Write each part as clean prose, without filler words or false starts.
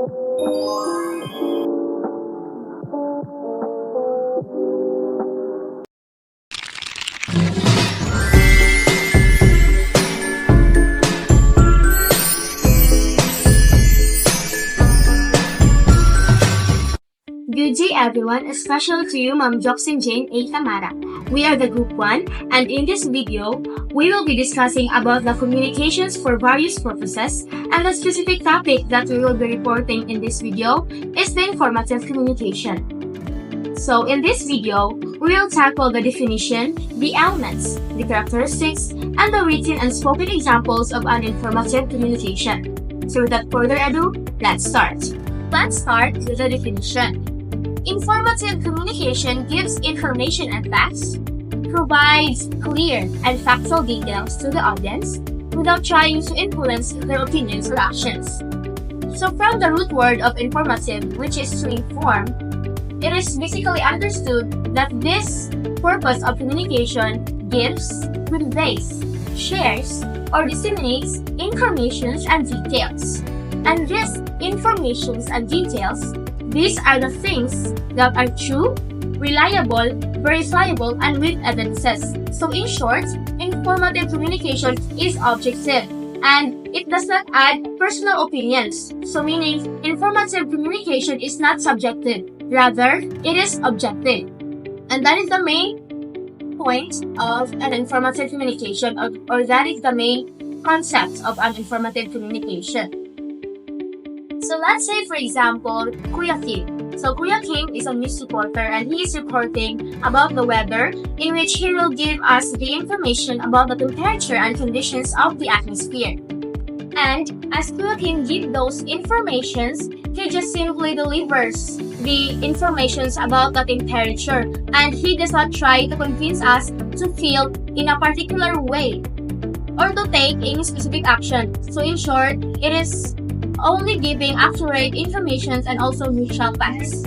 Good day everyone, especially to you Ma'am Joksin Jane A. Tamara. We are the Group 1 and in this video, we will be discussing about the communications for various purposes and the specific topic that we will be reporting in this video is the informative communication. So in this video, we will tackle the definition, the elements, the characteristics, and the written and spoken examples of an informative communication. So without further ado, let's start. Let's start with the definition. Informative communication gives information and facts, provides clear and factual details to the audience without trying to influence their opinions or actions. So from the root word of informative, which is to inform, it is basically understood that this purpose of communication gives, conveys, shares, or disseminates informations and details. And these informations and details, these are the things that are true, reliable, verifiable, and with evidences. So in short, informative communication is objective and it does not add personal opinions. So meaning, informative communication is not subjective, rather, it is objective. And that is the main point of an informative communication, or that is the main concept of an informative communication. So let's say, for example, Kuya Kim. So Kuya Kim is a news reporter and he is reporting about the weather in which he will give us the information about the temperature and conditions of the atmosphere. And as Kuya Kim gives those informations, he just simply delivers the informations about the temperature and he does not try to convince us to feel in a particular way or to take any specific action. So in short, it is only giving accurate information and also neutral facts.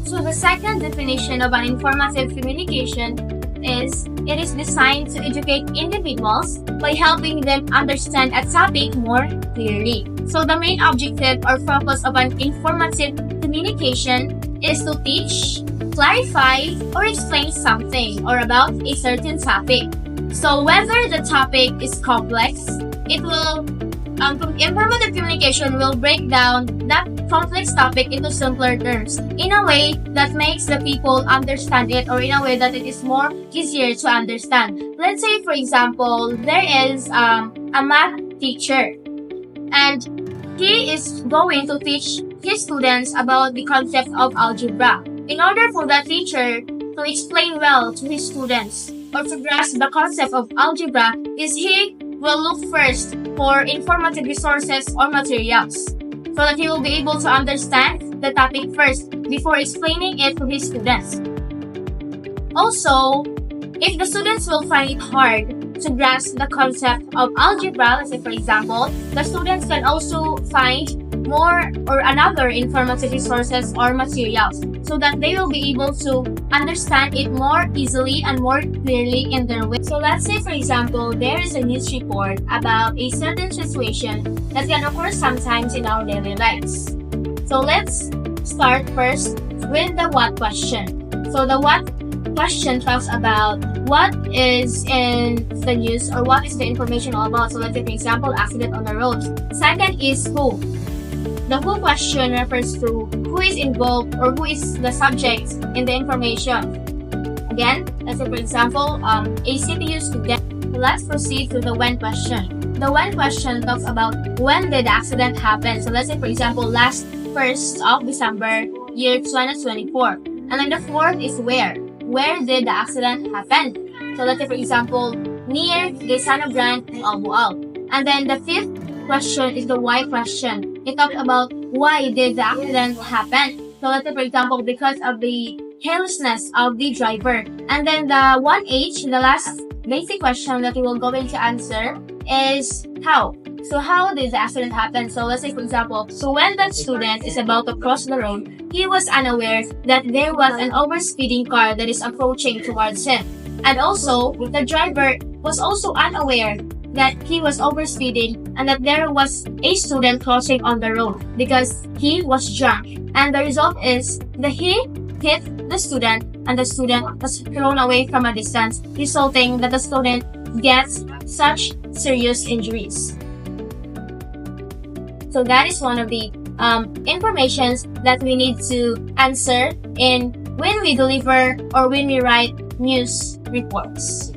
So the second definition of an informative communication is it is designed to educate individuals by helping them understand a topic more clearly. So the main objective or purpose of an informative communication is to teach, clarify, or explain something or about a certain topic. So whether the topic is complex, it will informative communication will break down that complex topic into simpler terms in a way that makes the people understand it or in a way that it is more easier to understand. Let's say, for example, there is a math teacher and he is going to teach his students about the concept of algebra. In order for that teacher to explain well to his students or to grasp the concept of algebra is he will look first for informative resources or materials so that he will be able to understand the topic first before explaining it to his students. Also, if the students will find it hard to grasp the concept of algebra, let's say for example, the students can also find more or another informative resources or materials so that they will be able to understand it more easily and more clearly in their way. So let's say, for example, there is a news report about a certain situation that can occur sometimes in our daily lives. So let's start first with the what question. So the what question talks about what is in the news or what is the information all about. So let's say, for example, accident on the road. Second is who. The who question refers to who is involved or who is the subject in the information. Again, let's say for example, a CPU student. Let's proceed to the when question. The when question talks about when did the accident happen. So let's say for example, last 1st of December, year 2024. And then the fourth is where. Where did the accident happen? So let's say for example, near Gaisano Grande, Albual. And then the fifth question is the why question. It talks about why did the accident happen. So let's say for example, because of the carelessness of the driver. And then the 1H, the last basic question that we will go into answer is how. So how did the accident happen? So let's say for example, so when that student is about to cross the road, he was unaware that there was an overspeeding car that is approaching towards him. And also, the driver was also unaware that he was overspeeding and that there was a student crossing on the road because he was drunk. And the result is that he hit the student and the student was thrown away from a distance, resulting that the student gets such serious injuries. So that is one of the informations that we need to answer in when we deliver or when we write news reports.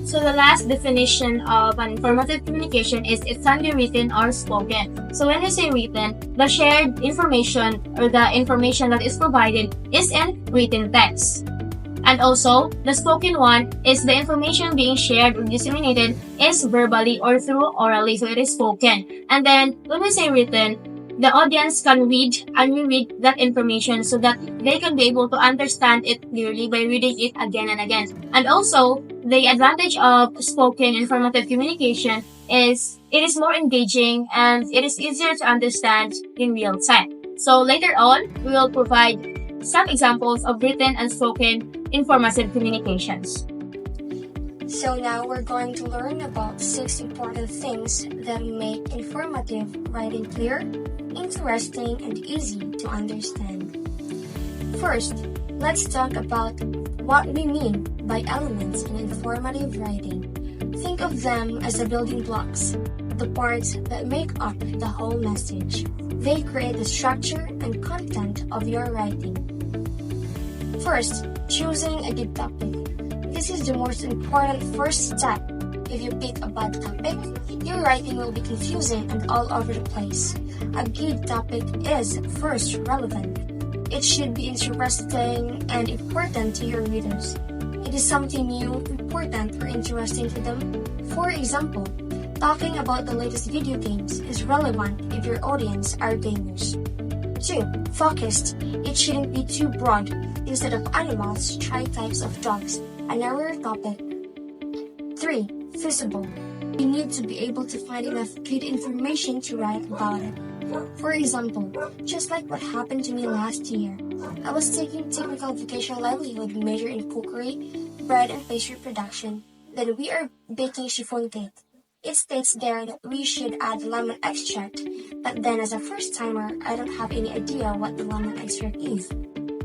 So the last definition of an informative communication is it can be written or spoken. So when we say written, the shared information or the information that is provided is in written text. And also, the spoken one is the information being shared or disseminated is verbally or through orally, so it is spoken. And then, when we say written, the audience can read and reread that information so that they can be able to understand it clearly by reading it again and again. And also, the advantage of spoken informative communication is it is more engaging and it is easier to understand in real time. So later on, we will provide some examples of written and spoken informative communications. So now we're going to learn about 6 important things that make informative writing clear, interesting, and easy to understand. First, let's talk about what we mean by elements in informative writing. Think of them as the building blocks, the parts that make up the whole message. They create the structure and content of your writing. First, choosing a good topic. This is the most important first step. If you pick a bad topic, your writing will be confusing and all over the place. A good topic is first relevant. It should be interesting and important to your readers. It is something new, important, or interesting to them. For example, talking about the latest video games is relevant if your audience are gamers. 2. Focused. It shouldn't be too broad. Instead of animals, try types of dogs. A narrower topic. 3. Feasible. You need to be able to find enough good information to write about it. For example, just like what happened to me last year, I was taking technical vocational livelihood major in cookery, bread and pastry production. Then we are baking chiffon cake. It states there that we should add lemon extract, but then as a first-timer, I don't have any idea what the lemon extract is.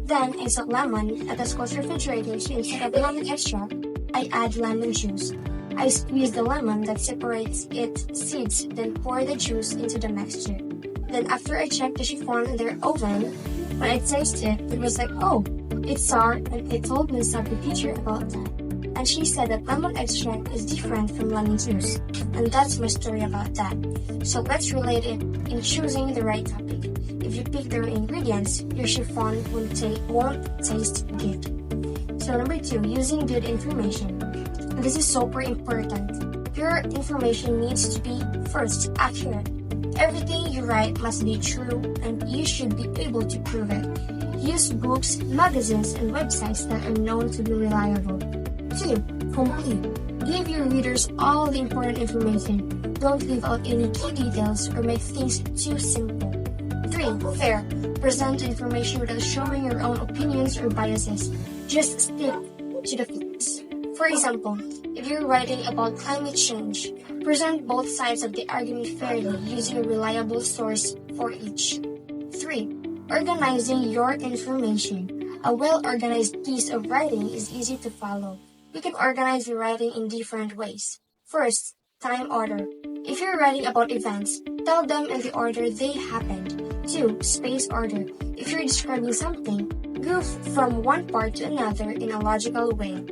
Then I saw lemon at the Scott's refrigerator, so instead of lemon extract, I add lemon juice. I squeeze the lemon that separates its seeds, then pour the juice into the mixture. Then after I checked the chiffon in their oven, when I tasted it, it was like, oh, it's sour, and I told my subject teacher about that. And she said that lemon extract is different from lemon juice. And that's my story about that. So let's relate it in choosing the right topic. If you pick the right ingredients, your chiffon won't taste good. So number 2, using good information. This is super important. Your information needs to be, first, accurate. Everything you write must be true and you should be able to prove it. Use books, magazines, and websites that are known to be reliable. 2. Complete. Give your readers all the important information. Don't leave out any key details or make things too simple. 3. Fair. Present information without showing your own opinions or biases. Just stick to the facts. For example, if you're writing about climate change, present both sides of the argument fairly using a reliable source for each. 3. Organizing your information. A well-organized piece of writing is easy to follow. You can organize your writing in different ways. First, time order. If you're writing about events, tell them in the order they happened. 2. Space order. If you're describing something, go from one part to another in a logical way.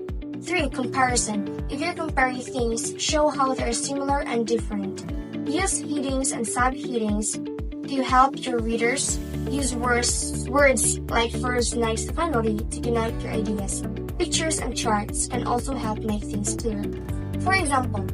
3. Comparison. If you're comparing things, show how they're similar and different. Use headings and subheadings to help your readers. Use words like first, next, finally to connect your ideas. Pictures and charts can also help make things clear. For example,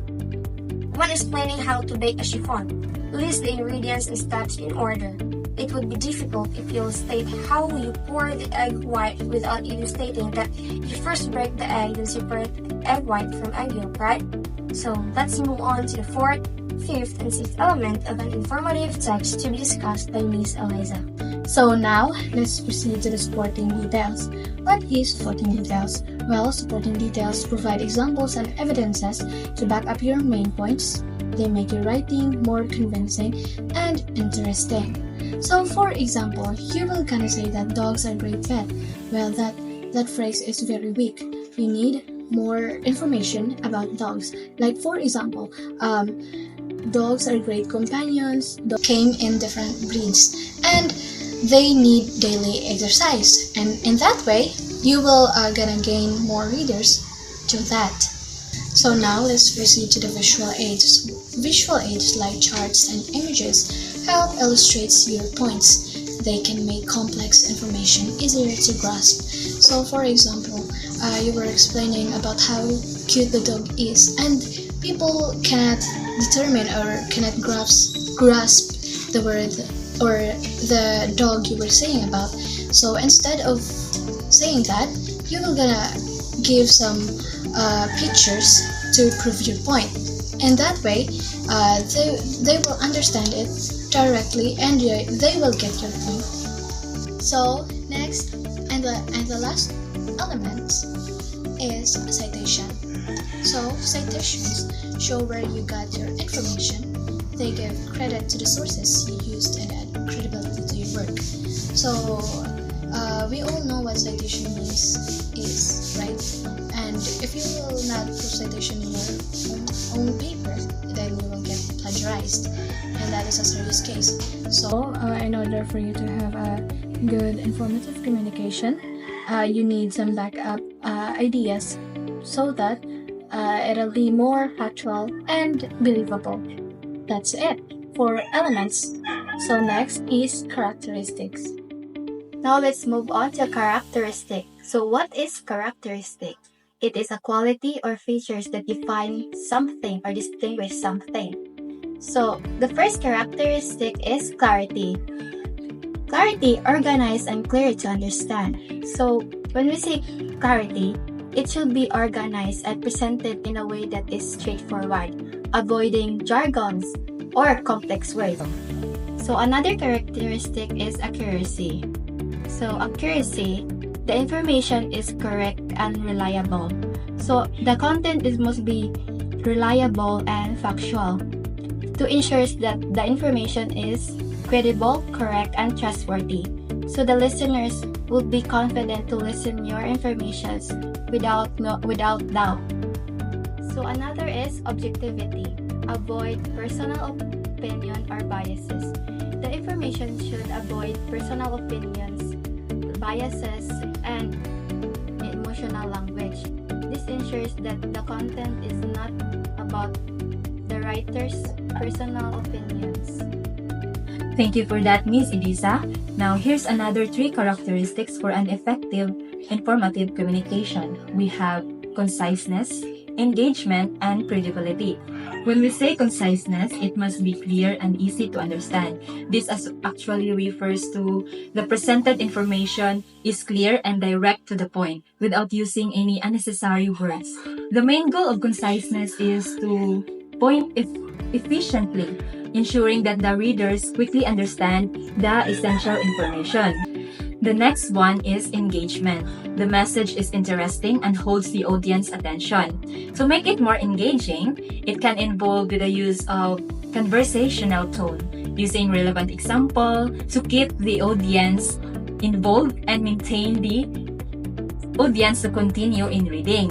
when explaining how to bake a chiffon, list the ingredients and steps in order. It would be difficult if you'll state how you pour the egg white without even stating that you first break the egg and separate egg white from egg yolk, right? So let's move on to the 4th, 5th, and 6th element of an informative text to be discussed by Miss Eliza. So now, let's proceed to the sporting details. What is sporting details? Well, supporting details provide examples and evidences to back up your main points. They make your writing more convincing and interesting. So, for example, you will gonna say that dogs are great pet. Well, that phrase is very weak. You need more information about dogs. Like, for example, dogs are great companions. Dogs came in different breeds, and they need daily exercise. And in that way, you will gonna gain more readers to that. So now let's proceed to the visual aids. Visual aids like charts and images help illustrate your points. They can make complex information easier to grasp. So for example, you were explaining about how cute the dog is, and people cannot determine or cannot grasp the word or the dog you were saying about. So instead of saying that, you will gonna give some pictures to prove your point, and that way they will understand it directly, and they will get your point. So next and the last element is citation. So citations show where you got your information. They give credit to the sources you used and add credibility to your work. So we all know what citation means is, right? And if you will not put citation in your own paper, then you will get plagiarized, and that is a serious case. So in order for you to have a good informative communication, you need some backup ideas so that it'll be more factual and believable. That's it for elements. So next is characteristics. Now let's move on to characteristic. So what is characteristic? It is a quality or features that define something or distinguish something. So the first characteristic is clarity. Clarity, organized and clear to understand. So when we say clarity, it should be organized and presented in a way that is straightforward, avoiding jargons or complex words. So another characteristic is accuracy. So accuracy, the information is correct and reliable. So the content must be reliable and factual to ensure that the information is credible, correct, and trustworthy. So the listeners will be confident to listen your information without doubt. So another is objectivity. Avoid personal opinion or biases. The information should avoid personal opinions, biases, and emotional language. This ensures that the content is not about the writer's personal opinions. Thank you for that, Miss Elisa. Now, here's another 3 characteristics for an effective, informative communication. We have conciseness, engagement, and credibility. When we say conciseness, it must be clear and easy to understand. This actually refers to the presented information is clear and direct to the point without using any unnecessary words. The main goal of conciseness is to point efficiently, ensuring that the readers quickly understand the essential information. The next one is engagement. The message is interesting and holds the audience attention. To make it more engaging, it can involve with the use of conversational tone, using relevant example to keep the audience involved and maintain the audience to continue in reading.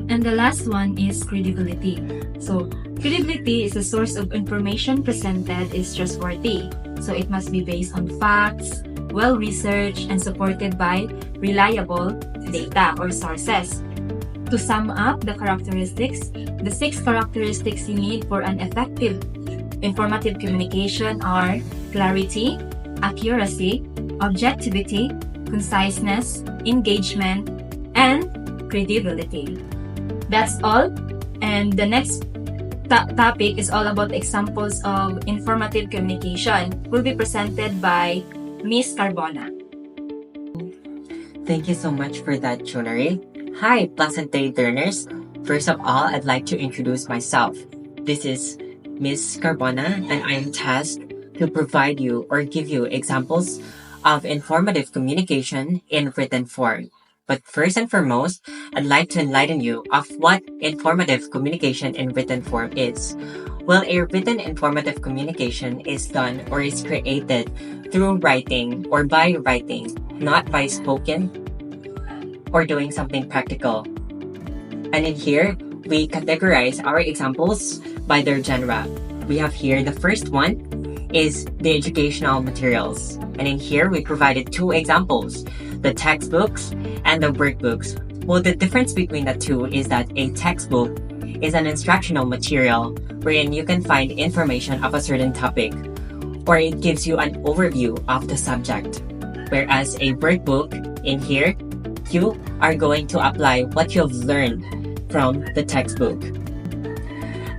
And the last one is credibility. So credibility is the source of information presented is trustworthy. So it must be based on facts, well-researched, and supported by reliable data or sources. To sum up the characteristics, the 6 characteristics you need for an effective informative communication are clarity, accuracy, objectivity, conciseness, engagement, and credibility. That's all. And the next topic is all about examples of informative communication. Will be presented by Miss Carbona. Thank you so much for that, Junary. Hi, Pleasant Day learners. First of all, I'd like to introduce myself. This is Miss Carbona, and I am tasked to provide you or give you examples of informative communication in written form. But first and foremost, I'd like to enlighten you of what informative communication in written form is. Well, a written informative communication is done or is created through writing or by writing, not by spoken or doing something practical. And in here, we categorize our examples by their genre. We have here the first one is the educational materials. And in here, we provided two examples, the textbooks and the workbooks. Well, the difference between the two is that a textbook is an instructional material wherein you can find information of a certain topic, or it gives you an overview of the subject. Whereas a workbook, in here, you are going to apply what you've learned from the textbook.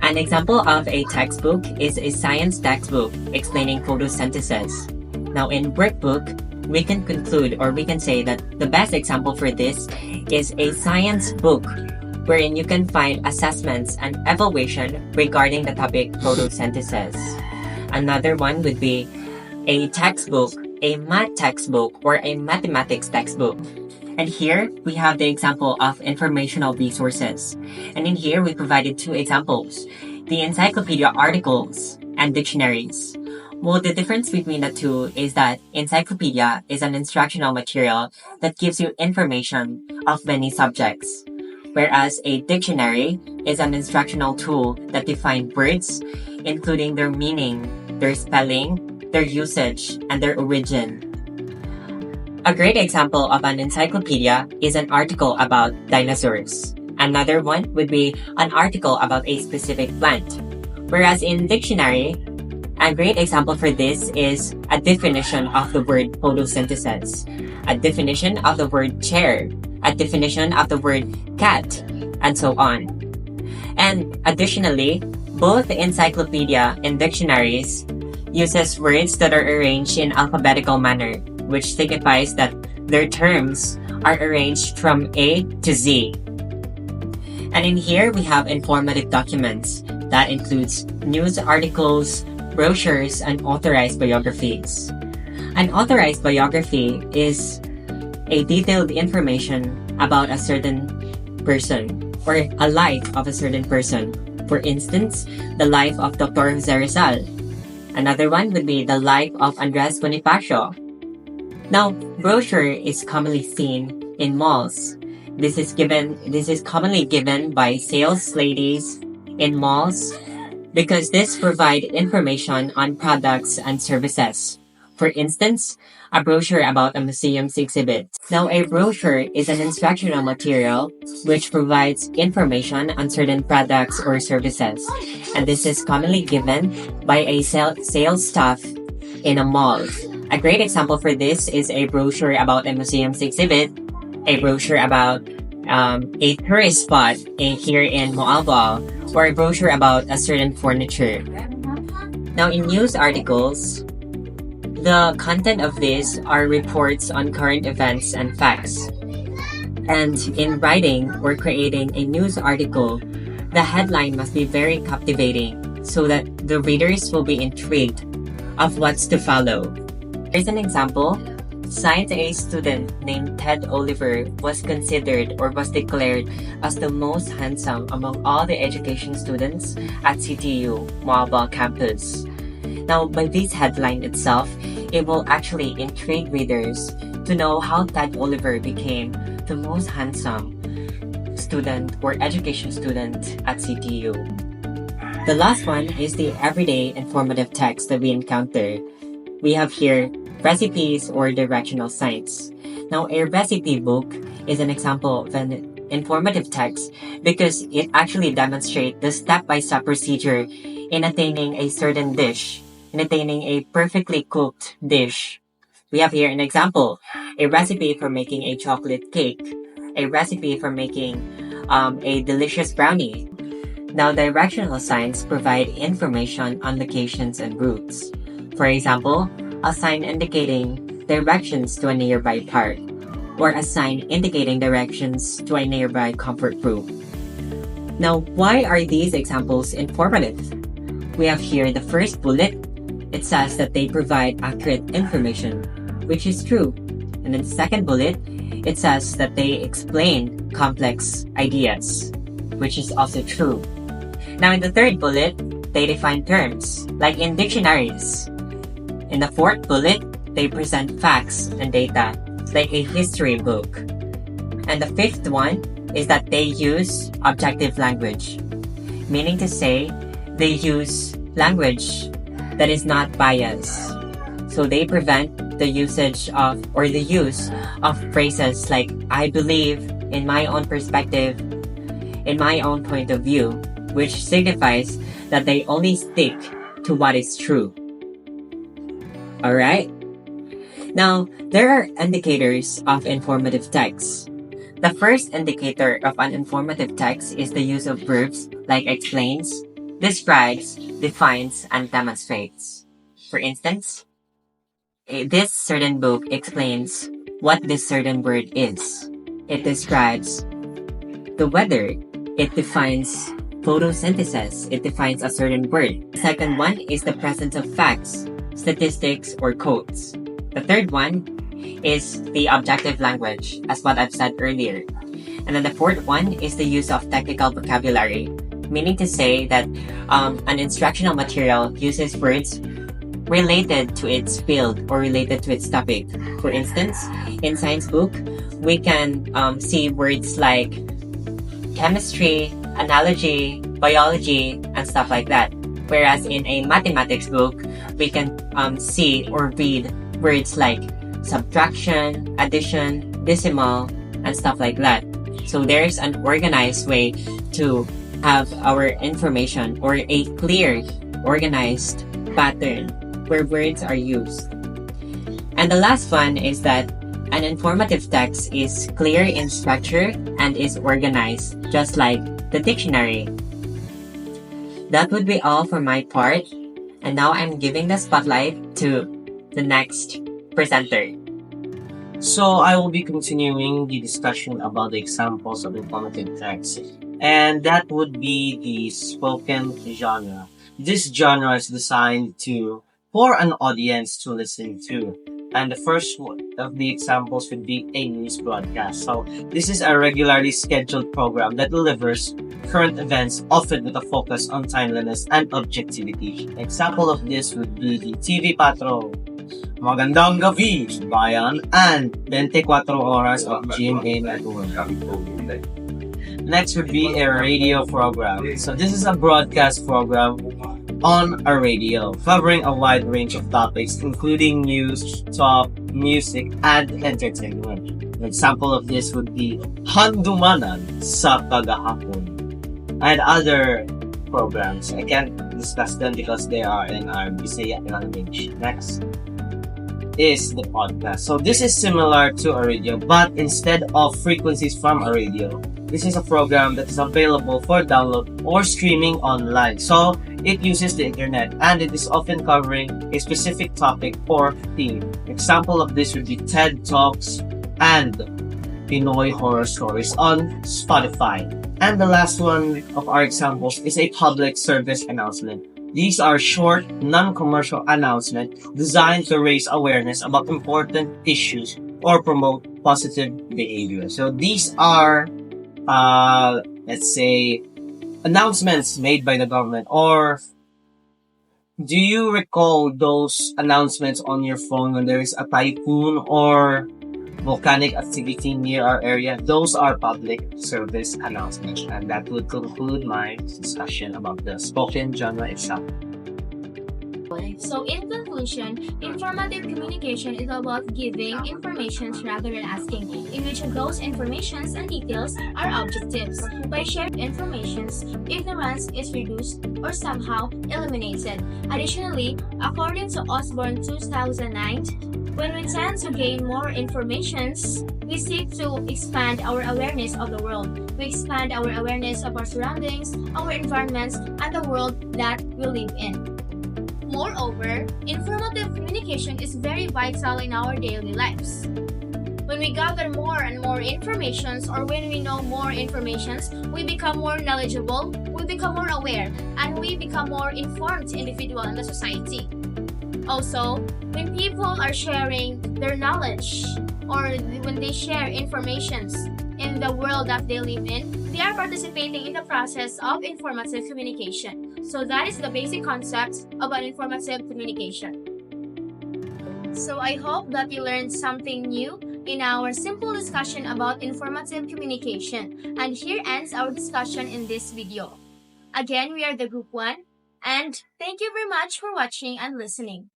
An example of a textbook is a science textbook explaining photosynthesis. Now in workbook, we can conclude or we can say that the best example for this is a science book wherein you can find assessments and evaluation regarding the topic photosynthesis. Another one would be a textbook, a math textbook, or a mathematics textbook. And here, we have the example of informational resources. And in here, we provided two examples, the encyclopedia articles and dictionaries. Well, the difference between the two is that encyclopedia is an instructional material that gives you information of many subjects, whereas a dictionary is an instructional tool that defines words, including their meaning, their spelling, their usage, and their origin. A great example of an encyclopedia is an article about dinosaurs. Another one would be an article about a specific plant. Whereas in dictionary, a great example for this is a definition of the word photosynthesis, a definition of the word chair, a definition of the word cat, and so on. And additionally, both the encyclopedia and dictionaries uses words that are arranged in alphabetical manner, which signifies that their terms are arranged from A to Z. And in here, we have informative documents that includes news articles, brochures, and authorized biographies. An authorized biography is a detailed information about a certain person or a life of a certain person. For instance, the life of Dr. Jose Rizal. Another one would be the life of Andres Bonifacio. Now, brochure is commonly seen in malls. This is commonly given by sales ladies in malls because this provides information on products and services. For instance, a brochure about a museum's exhibit. Now, a brochure is an instructional material which provides information on certain products or services. And this is commonly given by a sales staff in a mall. A great example for this is a brochure about a museum's exhibit, a brochure about a tourist spot here in Moalboal, or a brochure about a certain furniture. Now, in news articles, the content of these are reports on current events and facts. And in writing or creating a news article, the headline must be very captivating so that the readers will be intrigued of what's to follow. Here's an example. Science A student named Ted Oliver was considered or was declared as the most handsome among all the education students at CTU Moalboal campus. Now, by this headline itself, it will actually intrigue readers to know how Ted Oliver became the most handsome student or education student at CTU. The last one is the everyday informative text that we encounter. We have here recipes or directional signs. Now, a recipe book is an example of an informative text because it actually demonstrates the step-by-step procedure in attaining a certain dish, in attaining a perfectly cooked dish. We have here an example, a recipe for making a chocolate cake, a recipe for making a delicious brownie. Now, directional signs provide information on locations and routes. For example, a sign indicating directions to a nearby park, or a sign indicating directions to a nearby comfort room. Now, why are these examples informative? We have here the first bullet. It says that they provide accurate information, which is true. And then the second bullet, it says that they explain complex ideas, which is also true. Now, in the third bullet, they define terms, like in dictionaries. In the fourth bullet, they present facts and data, like a history book. And the fifth one is that they use objective language, meaning to say they use language that is not biased. So they prevent the usage of or the use of phrases like I believe, in my own perspective, in my own point of view, which signifies that they only stick to what is true. Alright? Now, there are indicators of informative text. The first indicator of an informative text is the use of verbs like explains, describes, defines, and demonstrates. For instance, this certain book explains what this certain word is. It describes the weather. It defines photosynthesis. It defines a certain word. The second one is the presence of facts, statistics, or quotes. The third one is the objective language, as what I've said earlier. And then the fourth one is the use of technical vocabulary, meaning to say that an instructional material uses words related to its field or related to its topic. For instance, in science book, we can see words like chemistry, analogy, biology, and stuff like that. Whereas in a mathematics book, we can see or read words like subtraction, addition, decimal, and stuff like that. So there's an organized way to have our information or a clear, organized pattern where words are used. And the last one is that an informative text is clear in structure and is organized, just like the dictionary. That would be all for my part, and now I'm giving the spotlight to the next presenter. So I will be continuing the discussion about the examples of informative text, and that would be the spoken genre. This genre is designed for an audience to listen to. And the first one of the examples would be a news broadcast. So this is a regularly scheduled program that delivers current events, often with a focus on timeliness and objectivity. Example of this would be the TV Patrol, Magandang Gabi, Bayan, and 24 Oras of GMA Network. Next would be a radio program. So this is a broadcast program on a radio, covering a wide range of topics, including news, talk, music, and entertainment. An example of this would be Handumanan sa Kagahapon, and other programs. I can't discuss them because they are in our Bisaya language. Next is the podcast. So this is similar to a radio, but instead of frequencies from a radio, this is a program that is available for download or streaming online. So it uses the internet, and it is often covering a specific topic or theme. Example of this would be TED Talks and Pinoy Horror Stories on Spotify. And the last one of our examples is a public service announcement. These are short, non-commercial announcements designed to raise awareness about important issues or promote positive behavior. So these are, let's say, announcements made by the government. Or do you recall those announcements on your phone when there is a typhoon or volcanic activity near our area? Those are public service announcements. And that would conclude my discussion about the spoken genre itself. So in conclusion, informative communication is about giving information rather than asking, in which those informations and details are objectives. By sharing information, ignorance is reduced or somehow eliminated. Additionally, according to Osborne 2009, when we tend to gain more information, we seek to expand our awareness of the world. We expand our awareness of our surroundings, our environments, and the world that we live in. Moreover, informative communication is very vital in our daily lives. When we gather more and more information, or when we know more information, we become more knowledgeable, we become more aware, and we become more informed individual in the society. Also, when people are sharing their knowledge or when they share informations in the world that they live in, they are participating in the process of informative communication. So that is the basic concept of an informative communication. So I hope that you learned something new in our simple discussion about informative communication. And here ends our discussion in this video. Again, we are the Group 1, and thank you very much for watching and listening.